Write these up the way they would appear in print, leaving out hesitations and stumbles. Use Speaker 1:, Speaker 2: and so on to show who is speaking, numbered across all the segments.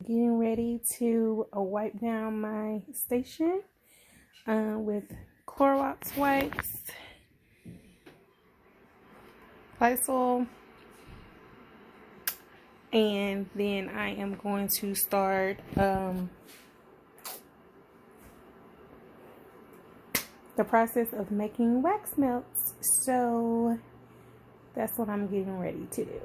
Speaker 1: Getting ready to wipe down my station with Clorox wipes, Lysol, and then I am going to start the process of making wax melts. So that's what I'm getting ready to do.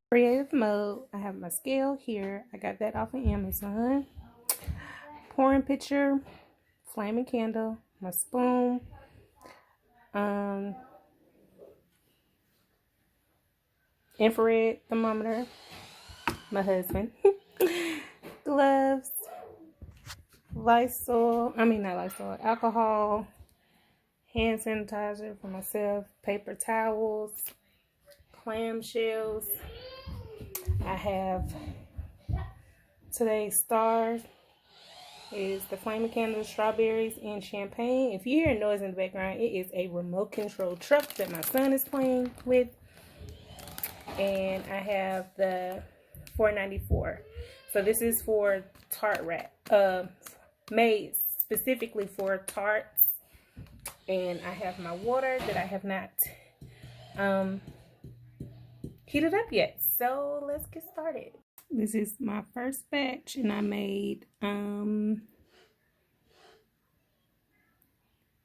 Speaker 1: Creative mode. I have my scale here. I got that off of Amazon. Pouring pitcher, flaming candle, my spoon, infrared thermometer, my husband, gloves, alcohol, hand sanitizer for myself, paper towels, clamshells. I have today's star is the flaming candle, strawberries, and champagne. If you hear noise in the background, it is a remote control truck that my son is playing with. And I have the $4.94. So this is for tart wrap, made specifically for tarts. And I have my water that I have not heated up yet. So let's get started. This is my first batch, and I made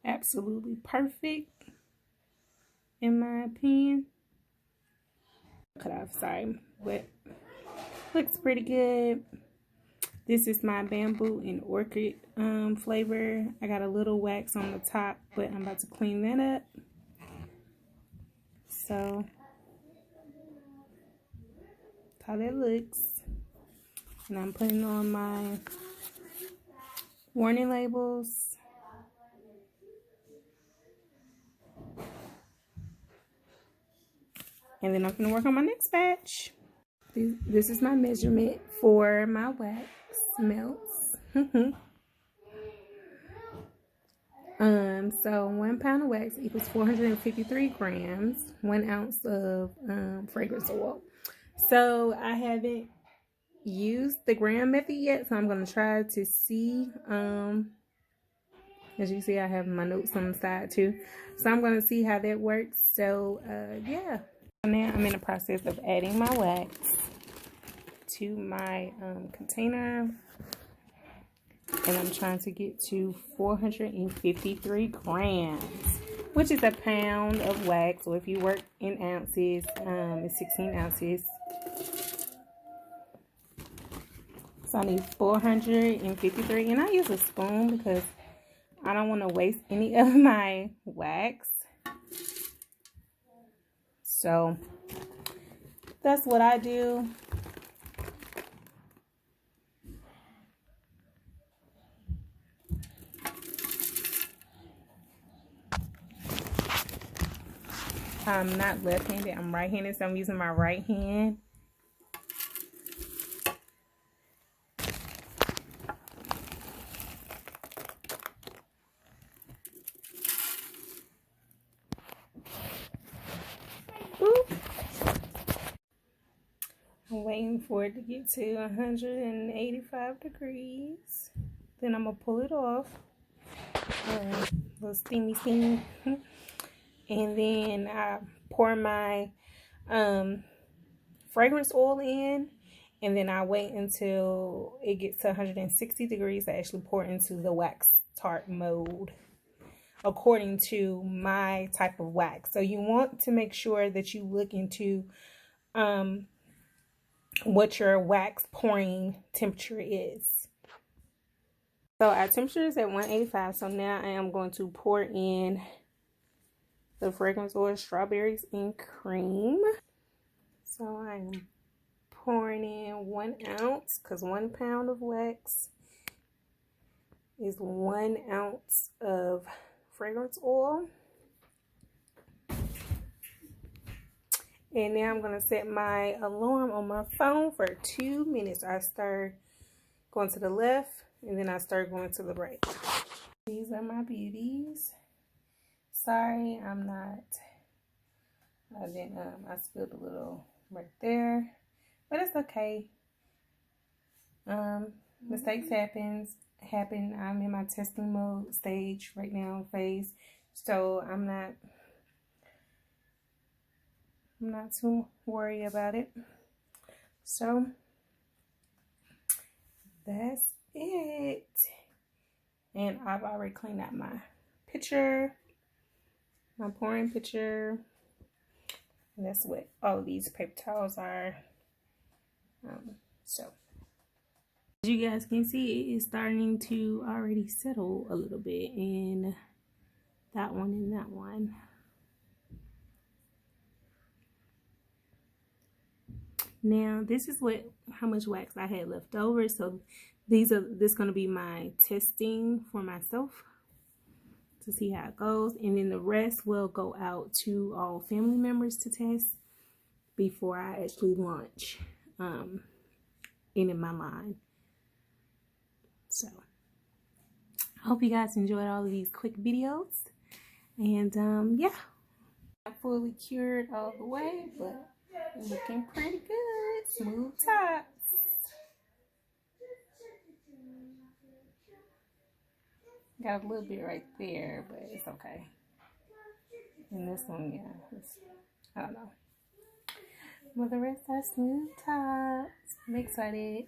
Speaker 1: absolutely perfect in my opinion. Cut off, sorry, but looks pretty good. This is my bamboo and orchid flavor. I got a little wax on the top, but I'm about to clean that up. So that's how that looks. And I'm putting on my warning labels. And then I'm going to work on my next batch. This is my measurement for my wax melts. So 1 pound of wax equals 453 grams, 1 ounce of fragrance oil. So I haven't used the gram method yet, so I'm going to try to see. As you see, I have my notes on the side too, so I'm going to see how that works. So yeah, now I'm in the process of adding my wax to my container, and I'm trying to get to 453 grams, which is a pound of wax. So if you work in ounces, it's 16 ounces. So I need 453, and I use a spoon because I don't want to waste any of my wax. So that's what I do. I'm not left-handed, I'm right-handed, so I'm using my right hand. I'm waiting for it to get to 185 degrees. Then I'm going to pull it off. A little steamy. And then I pour my fragrance oil in. And then I wait until it gets to 160 degrees to actually pour into the wax tart mold, according to my type of wax. So you want to make sure that you look into what your wax pouring temperature is. So our temperature is at 185. So now I am going to pour in the fragrance oil Strawberries and Cream. So I am pouring in 1 ounce, because 1 pound of wax is 1 ounce of fragrance oil. And now I'm going to set my alarm on my phone for 2 minutes. I start going to the left, and then I start going to the right. These are my beauties. Sorry, I'm not. I spilled a little right there, but it's okay. Mistakes happen. I'm in my testing mode stage right now, phase. So I'm not too worried about it. So that's it. And I've already cleaned out my pitcher, my pouring pitcher. And that's what all of these paper towels are. So as you guys can see, it is starting to already settle a little bit in that one and that one. Now this is how much wax I had left over. So this is going to be my testing for myself to see how it goes, and then the rest will go out to all family members to test before I actually launch in my line. So I hope you guys enjoyed all of these quick videos, and yeah, I'm fully cured all the way, but looking pretty good. Smooth tops. Got a little bit right there, but it's okay. And this one, yeah, I don't know. Well, the rest are smooth tops. I'm excited.